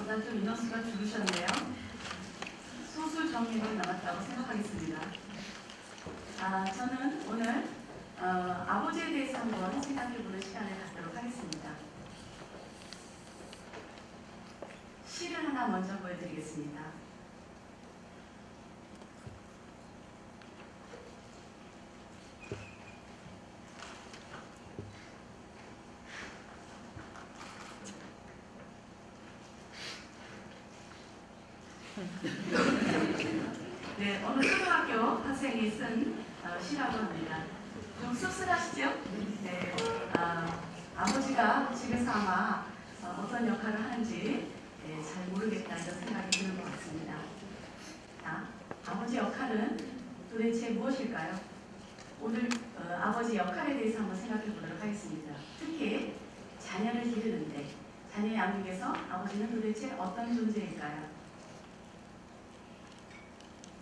생각보다 좀 인원수가 줄으셨네요. 소수 정리가 남았다고 생각하겠습니다. 저는 오늘 아버지에 대해서 한번 생각해보는 시간을 갖도록 하겠습니다. 시를 하나 먼저 보여드리겠습니다. 네, 어느 초등학교 학생이 쓴 시라고 합니다. 좀 씁쓸하시죠? 네, 아버지가 집에서 아마 어떤 역할을 하는지 잘 모르겠다 이런 생각이 드는 것 같습니다. 아버지 역할은 도대체 무엇일까요? 오늘 아버지 역할에 대해서 한번 생각해 보도록 하겠습니다. 특히 자녀를 기르는데 자녀 양육에서 아버지는 도대체 어떤 존재일까요?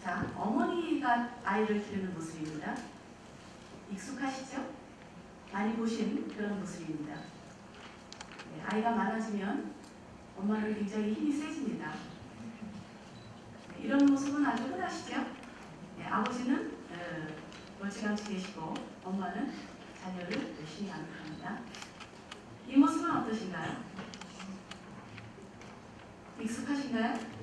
자, 어머니가 아이를 기르는 모습입니다. 익숙하시죠? 많이 보신 그런 모습입니다. 네, 아이가 많아지면 엄마는 굉장히 힘이 세집니다. 네, 이런 모습은 아주 흔하시죠? 네, 아버지는 멀찌감치 계시고 엄마는 자녀를 열심히 양육합니다. 이 모습은 어떠신가요? 익숙하신가요?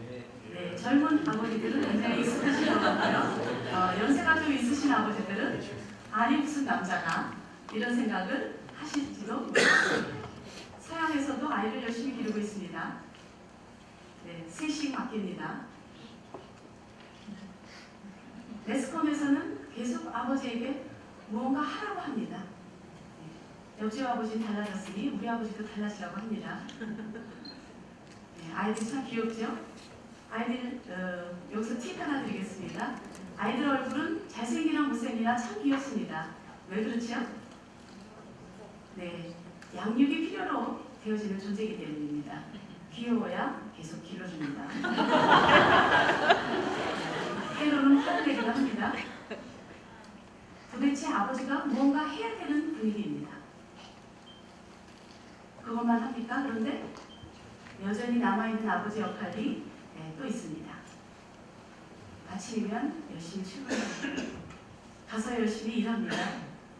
네, 젊은 아버지들은 굉장히 익숙하신 것 같고요. 연세가 좀 있으신 아버지들은 아니 무슨 남자나 이런 생각을 하실지도 모르겠습니다. 서양에서도 아이를 열심히 기르고 있습니다. 네, 셋씩 맡깁니다. 매스컴에서는 계속 아버지에게 무언가 하라고 합니다. 네, 옆집 아버지는 달라졌으니 우리 아버지도 달라지라고 합니다. 네, 아이들 참 귀엽죠? 아이들 여기서 팁 하나 드리겠습니다. 아이들 얼굴은 잘생기나 못생기나 참 귀엽습니다. 왜 그렇죠? 네, 양육이 필요로 되어지는 존재이기 때문입니다. 귀여워야 계속 길러줍니다. 때로는 화를 내기도 합니다. 도대체 아버지가 무언가 해야 되는 분위기입니다. 그것만 합니까? 그런데 여전히 남아있는 아버지 역할이 또 있습니다. 아침이면 열심히 출근합니다. 가서 열심히 일합니다.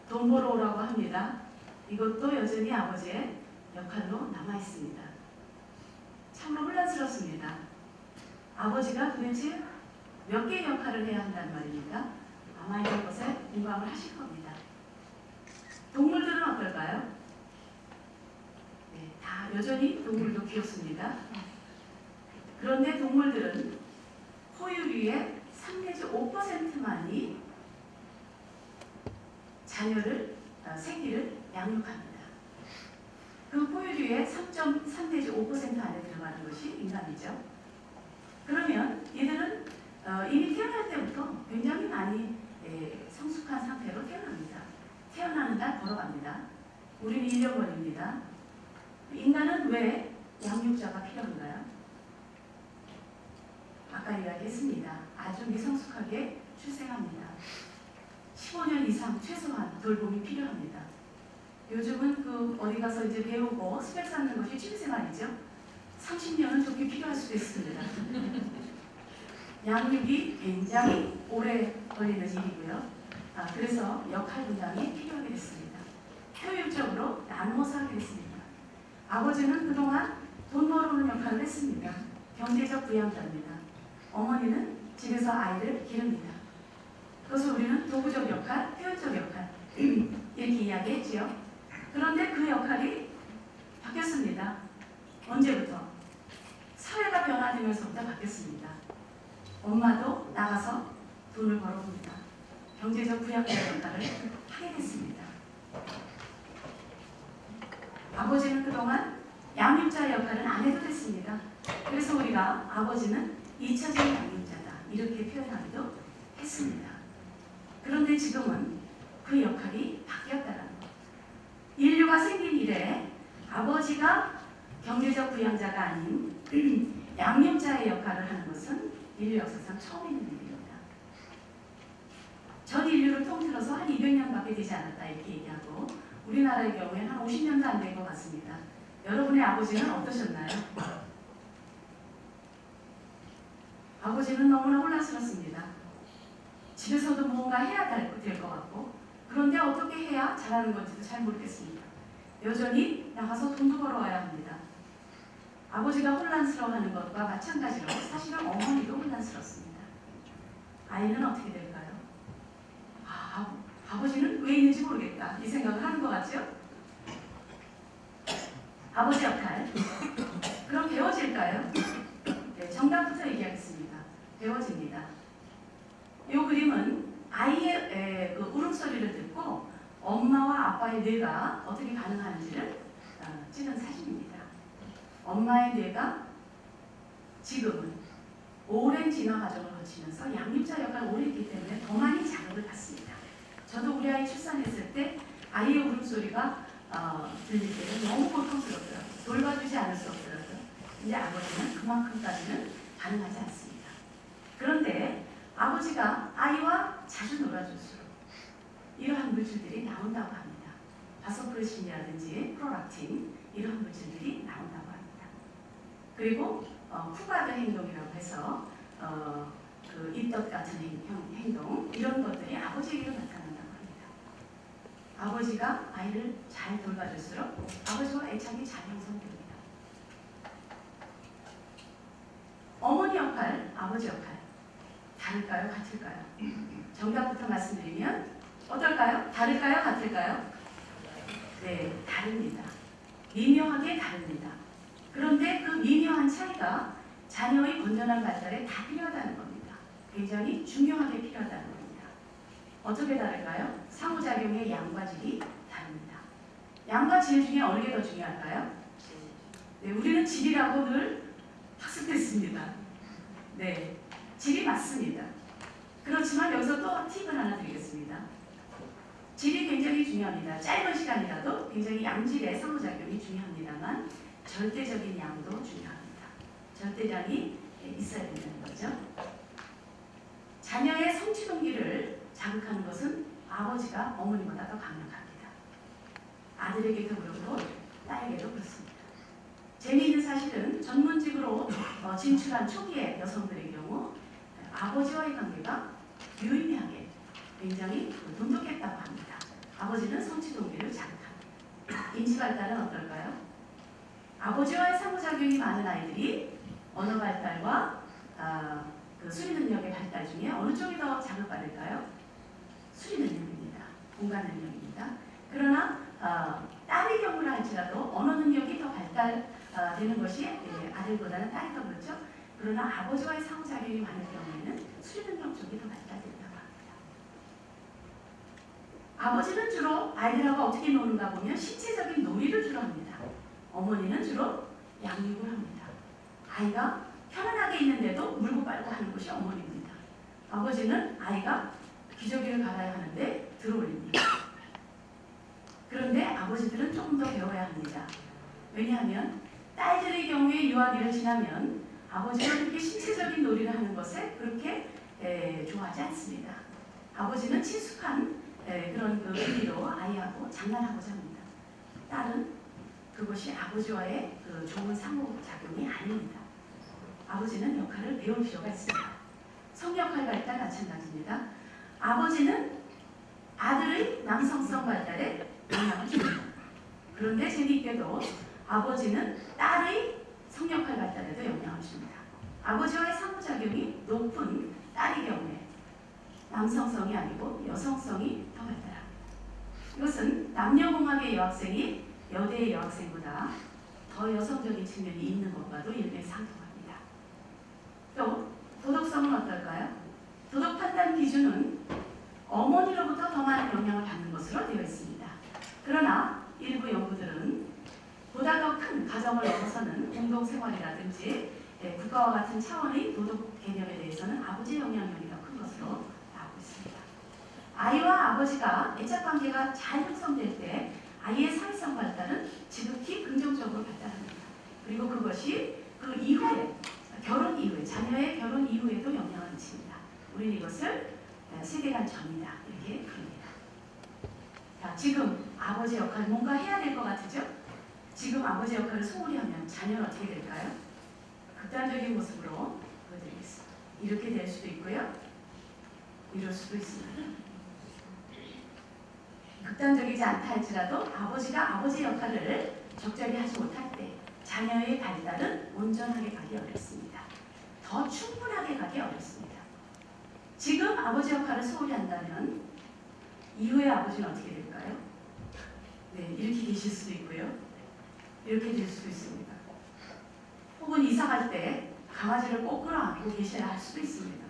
돈 벌어 오라고 합니다. 이것도 여전히 아버지의 역할로 남아있습니다. 참으로 혼란스럽습니다. 아버지가 도대체 몇 개의 역할을 해야 한다는 말입니까? 아마 이런 것에 공감을 하실 겁니다. 동물들은 어떨까요? 네, 다 여전히 동물도 귀엽습니다. 그런데 동물들은 포유류의 3 내지 5%만이 자녀를, 새끼를 양육합니다. 그 포유류의 3 내지 5% 안에 들어가는 것이 인간이죠. 그러면 얘들은 이미 태어날 때부터 굉장히 많이 성숙한 상태로 태어납니다. 태어나는 날 걸어갑니다. 우리는 1년 걸립니다. 인간은 왜 양육자가 필요한가요? 아까 이야기했습니다. 아주 미성숙하게 출생합니다. 15년 이상 최소한 돌봄이 필요합니다. 요즘은 어디 가서 이제 배우고 스펙 쌓는 것이 취미생활이죠. 30년은 좋게 필요할 수도 있습니다. 양육이 굉장히 오래 걸리는 일이고요. 그래서 역할 분담이 필요하게 됐습니다. 효율적으로 나누어서 하게 됐습니다. 아버지는 그동안 돈 벌어오는 역할을 했습니다. 경제적 부양자입니다. 어머니는 집에서 아이를 기릅니다. 그것을 우리는 도구적 역할, 표현적 역할 이렇게 이야기했지요. 그런데 그 역할이 바뀌었습니다. 언제부터? 사회가 변화되면서부터 바뀌었습니다. 엄마도 나가서 돈을 벌어봅니다. 경제적 부양자 역할을 하게 됐습니다. 아버지는 그동안 양육자 역할은 안 해도 됐습니다. 그래서 우리가 아버지는 잊혀진 양육자다 이렇게 표현하기도 했습니다. 그런데 지금은 그 역할이 바뀌었다는 것. 인류가 생긴 이래 아버지가 경제적 부양자가 아닌 양육자의 역할을 하는 것은 인류 역사상 처음 있는 일입니다. 전 인류를 통틀어서 한 200년밖에 되지 않았다 이렇게 얘기하고 우리나라의 경우에는 한 50년도 안 된 것 같습니다. 여러분의 아버지는 어떠셨나요? 아버지는 너무나 혼란스럽습니다. 집에서도 뭔가 해야 될 것 같고, 그런데 어떻게 해야 잘하는 건지도 잘 모르겠습니다. 여전히 나가서 돈도 벌어와야 합니다. 아버지가 혼란스러워하는 것과 마찬가지로 사실은 어머니도 혼란스럽습니다. 아이는 어떻게 될까요? 아버지는 왜 있는지 모르겠다, 이 생각을 하는 것 같죠? 아버지 역할, 그럼 배워질까요? 네, 정답부터 얘기하겠습니다. 배워집니다. 이 그림은 아이의 그 울음소리를 듣고 엄마와 아빠의 뇌가 어떻게 반응하는지를 찍은 사진입니다. 엄마의 뇌가 지금은 오랜 진화 과정을 거치면서 양육자 역할을 오래 했기 때문에 더 많이 자극을 받습니다. 저도 우리 아이 출산했을 때 아이의 울음소리가 들릴 때는 너무 고통스럽더라고요. 돌봐주지 않을 수 없더라고요. 근데 아버지는 그만큼까지는 반응하지 않습니다. 그런데 아버지가 아이와 자주 놀아줄수록 이러한 물질들이 나온다고 합니다. 바소프레신이라든지 프로락틴, 이러한 물질들이 나온다고 합니다. 그리고 쿠바드 행동이라고 해서 그 입덧 같은 행동, 이런 것들이 아버지에게도 나타난다고 합니다. 아버지가 아이를 잘 돌봐줄수록 아버지와 애착이 잘 형성됩니다. 어머니 역할, 아버지 역할, 다를까요? 같을까요? 정답부터 말씀드리면 어떨까요? 다를까요? 같을까요? 네, 다릅니다. 미묘하게 다릅니다. 그런데 그 미묘한 차이가 자녀의 건전한 발달에 다 필요하다는 겁니다. 굉장히 중요하게 필요하다는 겁니다. 어떻게 다를까요? 상호작용의 양과 질이 다릅니다. 양과 질 중에 어느 게 더 중요할까요? 네, 우리는 질이라고 늘 학습했습니다. 네, 질이 맞습니다. 그렇지만 여기서 또 팁을 하나 드리겠습니다. 질이 굉장히 중요합니다. 짧은 시간이라도 굉장히 양질의 상호작용이 중요합니다만 절대적인 양도 중요합니다. 절대량이 있어야 된다는 거죠. 자녀의 성취 동기를 자극하는 것은 아버지가 어머니보다 더 강력합니다. 아들에게도 그렇고 딸에게도 그렇습니다. 재미있는 사실은 전문직으로 진출한 초기의 여성들의 경우 아버지와의 관계가 유의미하게 굉장히 돈독했다고 합니다. 아버지는 성취 동기를 자극합니다. 인지 발달은 어떨까요? 아버지와의 상호작용이 많은 아이들이 언어 발달과 그 수리 능력의 발달 중에 어느 쪽이 더 자극받을까요? 수리 능력입니다. 공간 능력입니다. 그러나 딸의 경우라 할지라도 언어 능력이 더 발달되는 것이 아들보다는 딸이 더 그렇죠. 그러나 아버지와의 상호작용이 많을 경우에는 수리 능력 쪽이 더 발달된다고 합니다. 아버지는 주로 아이들하고 어떻게 노는가 보면 신체적인 놀이를 주로 합니다. 어머니는 주로 양육을 합니다. 아이가 편안하게 있는데도 물고 빨고 하는 것이 어머니입니다. 아버지는 아이가 기저귀를 갈아야 하는데 들어올립니다. 그런데 아버지들은 조금 더 배워야 합니다. 왜냐하면 딸들의 경우에 유아기를 지나면 아버지가 그렇게 신체적인 놀이를 하는 것에 그렇게 좋아하지 않습니다. 아버지는 친숙한 그런 그 의미로 아이하고 장난하고자 합니다. 딸은 그것이 아버지와의 그 좋은 상호작용이 아닙니다. 아버지는 역할을 배울 필요가 있습니다. 성역할 발달 마찬가지입니다. 아버지는 아들의 남성성 발달에 영향을 줍니다. 그런데 재미있게도 아버지는 딸의 성역할 발달에도 영향을 줍니다. 아버지와의 상호작용이 높은 딸의 경우에 남성성이 아니고 여성성이 더 발달합니다. 이것은 남녀공학의 여학생이 여대의 여학생보다 더 여성적인 측면이 있는 것과도 일맥상통합니다. 또 도덕성은 어떨까요? 도덕 판단 기준은 어머니로부터 더 많은 영향을 받는 것으로 되어 있습니다. 그러나 일부 연구들은 보다 더 큰 가정을 넘어서는 공동생활이라든지 국가와 같은 차원의 도덕 개념에 대해서는 아버지의 영향력이 더 큰 것으로 나오고 있습니다. 아이와 아버지가 애착관계가 잘 형성될 때 아이의 사회성 발달은 지극히 긍정적으로 발달합니다. 그리고 그것이 그 이후에 결혼 이후에 자녀의 결혼 이후에도 영향을 미칩니다. 우리는 이것을 세대간 전이다 이렇게 부릅니다. 자, 지금 아버지 역할 뭔가 해야 될 것 같으죠? 지금 아버지 역할을 소홀히 하면 자녀는 어떻게 될까요? 극단적인 모습으로 보여드리겠습니다. 이렇게 될 수도 있고요. 이럴 수도 있습니다. 극단적이지 않다 할지라도 아버지가 아버지 역할을 적절히 하지 못할 때 자녀의 발달은 온전하게 가기 어렵습니다. 더 충분하게 가기 어렵습니다. 지금 아버지 역할을 소홀히 한다면 이후에 아버지는 어떻게 될까요? 네, 이렇게 계실 수도 있고요. 이렇게 될 수도 있습니다. 혹은 이사 갈 때 강아지를 꼭 끌어안고 계셔야 할 수도 있습니다.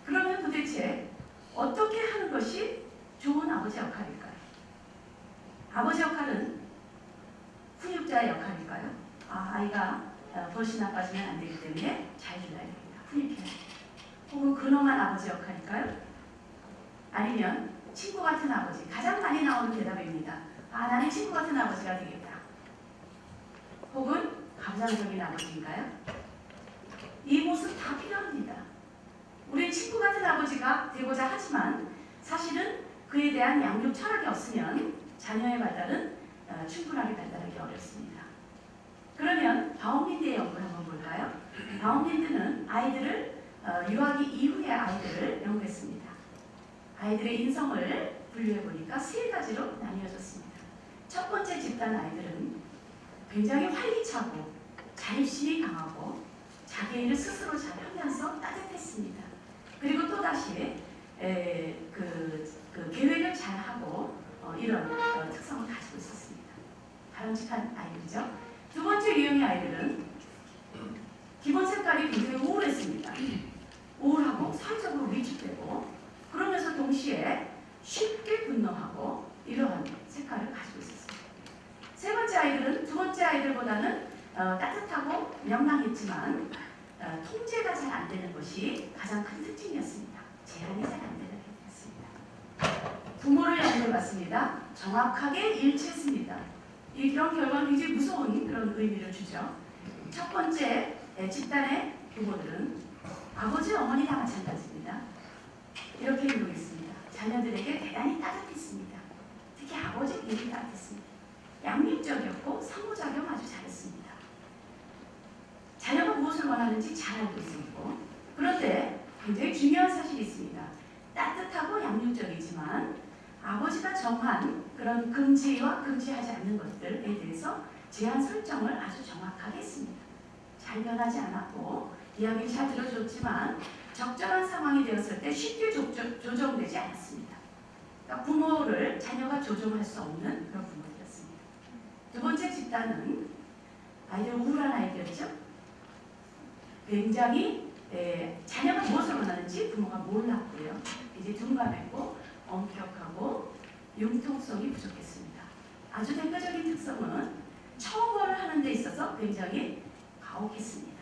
그러면 도대체 어떻게 하는 것이 좋은 아버지 역할일까요? 아버지 역할은 훈육자의 역할일까요? 아이가 버릇이 나빠지면 안 되기 때문에 잘 길러야 됩니다. 훈육해야 됩니다. 혹은 근엄한 아버지 역할일까요? 아니면 친구 같은 아버지, 가장 많이 나오는 대답입니다. 나는 친구 같은 아버지가 되겠다. 혹은 감상적인 아버지인가요? 이 모습 다 필요합니다. 우리 친구 같은 아버지가 되고자 하지만 사실은 그에 대한 양육 철학이 없으면 자녀의 발달은 충분하게 발달하기 어렵습니다. 그러면 바움린드의 연구를 한번 볼까요? 바움린드는 아이들을 유아기 이후의 아이들을 연구했습니다. 아이들의 인성을 분류해 보니까 세 가지로 나뉘어졌습니다. 첫 번째 집단 아이들은 굉장히 활기차고 자립심이 강하고 자기 일을 스스로 잘 하면서 따뜻했습니다. 그리고 또다시 계획을 잘 하고 이런 특성을 가지고 있었습니다. 바람직한 아이들이죠. 두 번째 유형의 아이들은 기본 색깔이 굉장히 우울했습니다. 우울하고 사회적으로 위축되고 그러면서 동시에 쉽게 분노하고 이러한 색깔을 가지고 있었습니다. 세 번째 아이들은 두 번째 아이들보다는 따뜻하고 명랑했지만 통제가 잘 안 되는 것이 가장 큰 특징이었습니다. 제한이 잘 안 되는 것이었습니다. 부모를 연구해봤습니다. 정확하게 일치했습니다. 이런 결과는 굉장히 무서운 그런 의미를 주죠. 첫 번째 집단의 부모들은 아버지, 어머니 다 마찬가지입니다. 이렇게 기록했습니다. 자녀들에게 대단히 따뜻했습니다. 특히 아버지에게 따뜻했습니다. 양육적이었고 상호작용 아주 잘했습니다. 자녀가 무엇을 원하는지 잘 알고 있었고 그런데 굉장히 중요한 사실이 있습니다. 따뜻하고 양육적이지만 아버지가 정한 그런 금지와 금지하지 않는 것들에 대해서 제한 설정을 아주 정확하게 했습니다. 잘 변하지 않았고 이야기를 잘 들어줬지만 적절한 상황이 되었을 때 쉽게 조정되지 않았습니다. 그러니까 부모를 자녀가 조종할 수 없는 그런 부모들이었습니다. 두 번째 집단은 아이들 우울한 아이들이었죠. 굉장히 자녀가 무엇을 원하는지 부모가 몰랐고요. 이제 둔감했고 엄격하고 융통성이 부족했습니다. 아주 대표적인 특성은 처벌을 하는 데 있어서 굉장히 가혹했습니다.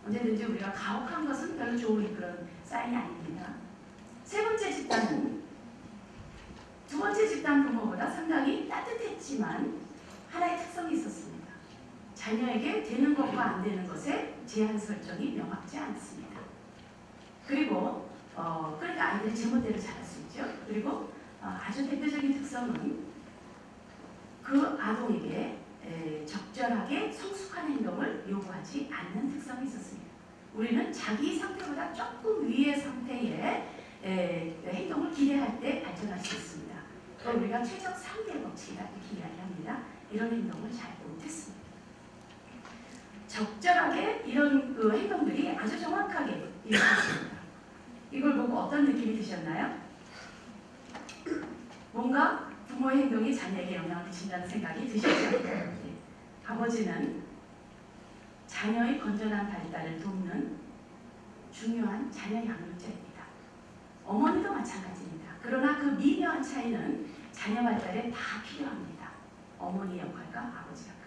언제든지 우리가 가혹한 것은 별로 좋은 그런 사인이 아닙니다. 세 번째 집단은 두 번째 집단 부모보다 상당히 따뜻했지만 하나의 특성이 있었습니다. 자녀에게 되는 것과 안 되는 것에 제한 설정이 명확지 않습니다. 그리고 그러니까 아이들이 제멋대로 자랄 수 있죠. 그리고 아주 대표적인 특성은 그 아동에게 적절하게 성숙한 행동을 요구하지 않는 특성이 있었습니다. 우리는 자기 상태보다 조금 위의 상태의 행동을 기대할 때 발전할 수 있습니다. 우리가 최적 3대 법칙이라 이렇게 이야기합니다. 이런 행동을 잘 못했습니다. 적절하게 이런 행동들이 아주 정확하게 이루어졌습니다. 이걸 보고 어떤 느낌이 드셨나요? 뭔가 부모의 행동이 자녀에게 영향을 미친다는 생각이 드시죠? 네. 아버지는 자녀의 건전한 발달을 돕는 중요한 자녀 양육자입니다. 어머니도 마찬가지입니다. 그러나 그 미묘한 차이는 자녀 발달에 다 필요합니다. 어머니 역할과 아버지 역할.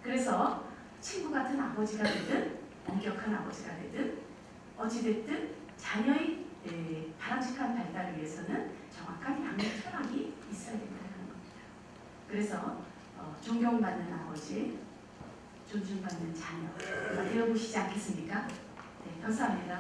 그래서 친구 같은 아버지가 되든 엄격한 아버지가 되든 어찌됐든 자녀의 바람직한 발달을 위해서는 정확한 양육 철학이 있어야 된다는 겁니다. 그래서 존경받는 아버지, 존중받는 자녀 되어보시지 않겠습니까? 네, 감사합니다.